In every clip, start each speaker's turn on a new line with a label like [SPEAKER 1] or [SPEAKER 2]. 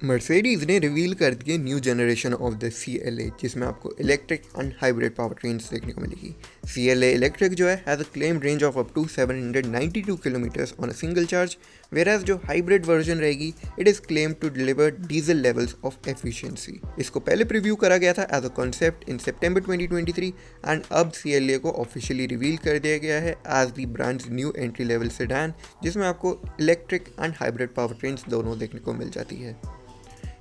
[SPEAKER 1] Mercedes ने reveal कर दिए new generation of the CLA, जिसमें आपको electric and hybrid power trains देखने को मिलेगी। CLA इलेक्ट्रिक जो है has a claim range of up to 792 kilometres on a single charge, whereas जो हाइब्रिड वर्जन रहेगी it is claim to deliver diesel levels of efficiency. इसको पहले preview करा गया था as a concept in September 2023 and अब CLA को officially reveal कर दिया गया है as the brand's new entry level sedan, जिसमें आपको electric and hybrid power trains दोनों देखने को मिल जाती है।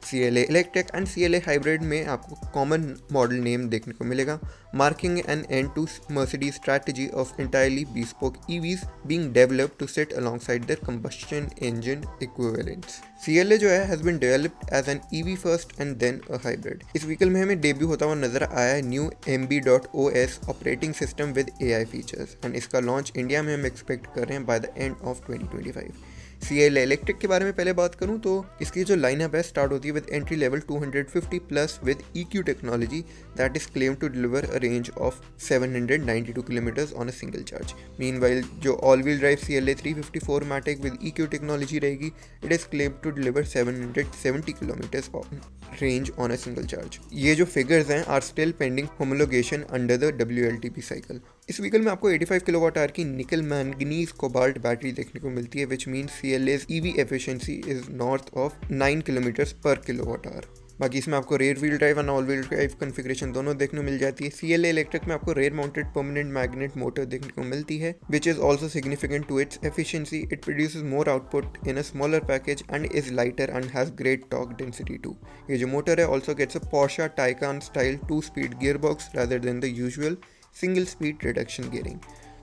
[SPEAKER 1] CLA electric and CLA hybrid में आपको कॉमन मॉडल नेम देखने को मिलेगा, marking an end to Mercedes strategy of entirely bespoke EVs being developed to sit alongside their combustion engine equivalents. CLA जो है has been developed as an EV first and then a hybrid. इस vehicle में हमें debut होता हुआ नजर आया है new MB.OS operating system with AI features and इसका लॉन्च इंडिया में हम एक्सपेक्ट कर रहे हैं by the end of 2025। CLA electric के बारे में पहले बात करूं तो इसकी जो लाइनअप है स्टार्ट होती है with entry level 250 plus with EQ technology that is claim to deliver a range of 792 kilometres on a single charge. Meanwhile जो all wheel drive CLA 354 matic with EQ technology रहेगी it is claim to deliver 770 kilometres on range on a single charge. ये जो figures हैं are still pending homologation under the WLTP cycle. इस vehicle में आपको 85 kilowatt our की निकल manganese cobalt battery देखने को मिलती है which means CLA's EV efficiency is north of 9 kilometres पर किलोवाट आवर। बाकी इसमें आपको rear wheel drive and all wheel drive configuration दोनों देखने को मिल जाती है। CLA इलेक्ट्रिक में आपको rear mounted permanent magnet motor देखने को मिलती है which is also significant to its efficiency. It produces more output in a smaller package and is lighter and has great torque density too. ये जो motor है also gets a Porsche Taycan style 2-speed gearbox rather than the usual single speed reduction gearing.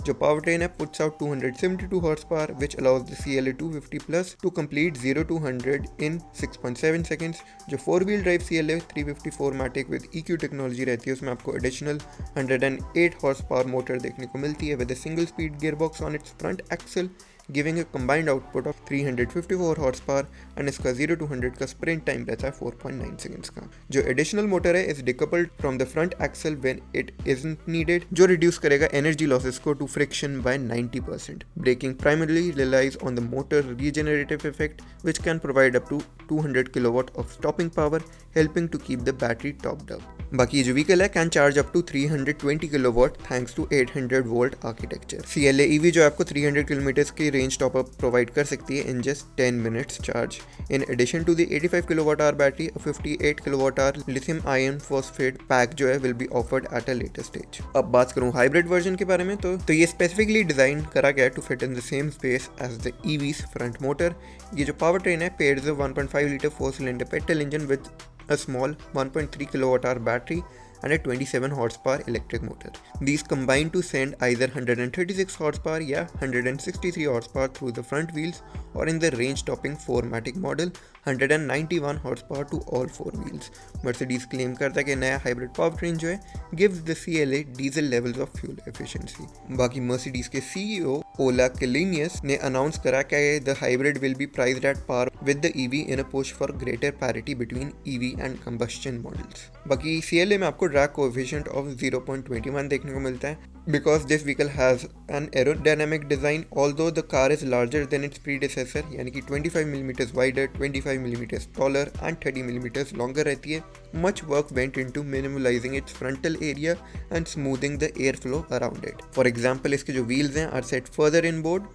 [SPEAKER 1] जो powertrain है puts out 272 horsepower which allows the CLA 250 plus to complete 0 to 100 in 6.7 seconds। जो 4-wheel drive CLA 354 matic with EQ technology रहती है उसमें आपको additional 108 horsepower motor देखने को मिलती है with a single speed gearbox on its front axle giving a combined output of 354 horsepower and इसका 0 to 100 का sprint time रहता है 4.9 seconds का। जो additional motor है is decoupled from the front axle when it isn't needed, जो reduce करेगा energy losses को to friction by 90%. Braking primarily relies on the motor regenerative effect which can provide up to 200 kilowatt of stopping power helping to keep the battery topped up. बाकी जो vehicle है can charge up to 320 kilowatt thanks to 800 volt architecture. CLA EV जो आपको 300 kilometres की range top up provide कर सकती है in just 10 minutes charge. In addition to the 85 kilowatt hour battery 58 kilowatt hour lithium ion phosphate pack जो है will be offered at a later stage. अब बात करूं हाइब्रिड वर्जन के बारे में तो ये स्पेसिफिकली डिजाइन करा गया to fit in the same space as the EV's front motor. ये जो पावर ट्रेन है pairs a 1.5 litre 4-cylinder petrol engine with a small 1.3 kilowatt-hour battery and a 27 horsepower electric motor. These combine to send either 136 horsepower या 163 horsepower through the front wheels or in the range-topping 4-matic model 191 horsepower to all 4 wheels. Mercedes claim करता है कि नया hybrid powertrain जो है gives the CLA diesel levels of fuel efficiency. बाकी Mercedes के CEO Ola Källenius ने announce करा कि the hybrid will be priced at par with the EV in a push for greater parity between EV and combustion models. बाकी CLA में आपको drag coefficient of 0.21 देखने को मिलता है because this vehicle has an aerodynamic design although the car is larger than its predecessor यानी कि 25 mm wider, 25 mm taller and 30 mm longer रहती है। Much work went into minimalizing its frontal area and smoothing the airflow around it. For example, इसके जो wheels हैं are set further inboard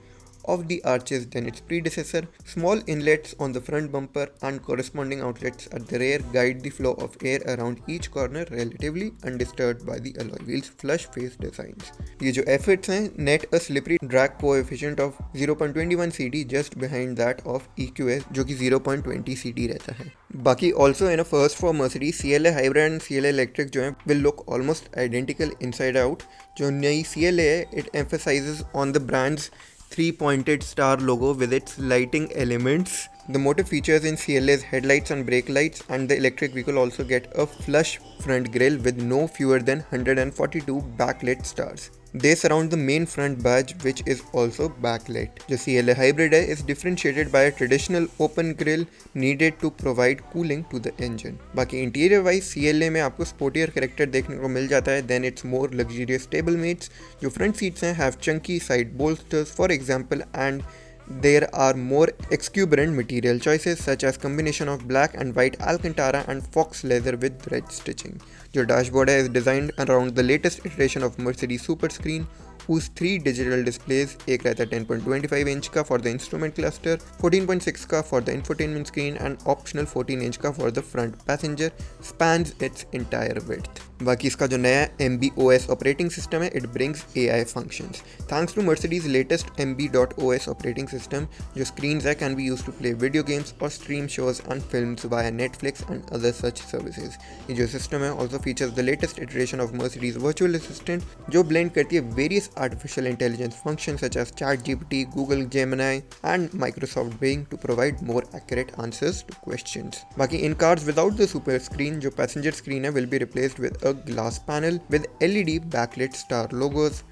[SPEAKER 1] of the arches than its predecessor. Small inlets on the front bumper and corresponding outlets at the rear guide the flow of air around each corner relatively undisturbed by the alloy wheels flush face designs. ये जो efforts हैं net a slippery drag coefficient of 0.21 CD just behind that of EQS जो कि 0.20 CD रहता है। बाकी also in a first for Mercedes CLA hybrid and CLA electric जो है will look almost identical inside out। जो नई CLA है it emphasizes on the brand's 3-pointed star logo with its lighting elements. The motor features in CLA's headlights and brake lights, and the electric vehicle also get a flush front grille with no fewer than 142 backlit stars. They surround the main front badge which is also backlit. जो CLA hybrid है is differentiated by a traditional open grille needed to provide cooling to the engine. बाकी interior wise CLA में आपको sportier character देखने को मिल जाता है than its more luxurious stablemates। जो front seats हैं have chunky side bolsters for example and There are more exuberant material choices such as combination of black and white Alcantara and fox leather with red stitching. जो dashboard है is designed around the latest iteration of Mercedes Super Screen, whose 3 digital displays, एक रहता है 10.25 inch का for the instrument cluster, 14.6 का for the infotainment screen and optional 14 inch का for the front passenger, spans its entire width. बाकी इसका जो नया MB.OS ऑपरेटिंग सिस्टम है, it brings AI functions. Thanks to Mercedes latest MB.OS operating system, जो screens है can be used to play video games or stream shows and films via Netflix and other such services. ये जो system है also features the latest iteration of Mercedes virtual assistant, जो blend करती है various artificial intelligence functions such as ChatGPT, Google Gemini and Microsoft Bing to provide more accurate answers to questions. बाकी in cars without the super screen, जो passenger screen है will be replaced with a glass panel with LED backlit star logos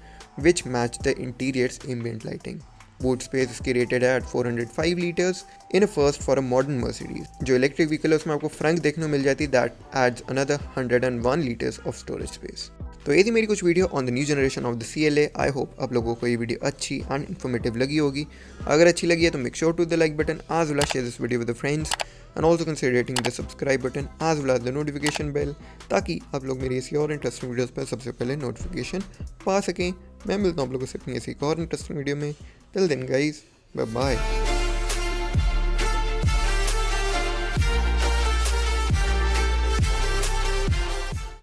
[SPEAKER 1] which match the interior's ambient lighting. Boot space इसकी rated है at 405 litres in a first for a modern Mercedes. जो electric vehicle है उसमें आपको frunk देखने को मिल जाती है that adds another 101 litres of storage space. तो ये थी मेरी कुछ video on the new generation of the CLA. I hope आप लोगों को ये वीडियो अच्छी एंड इन्फॉर्मेटिव लगी होगी. अगर अच्छी लगी है तो make sure to the like button as well as share this video with the friends and also consider hitting the subscribe button as well as the notification bell ताकि आप लोग मेरी ऐसी और इंटरेस्टिंग वीडियोस पर सबसे पहले नोटिफिकेशन पा सकें. मैं मिलता हूँ आप लोगों से अपनी ऐसी एक और इंटरेस्टिंग वीडियो में. Till then guys, bye bye.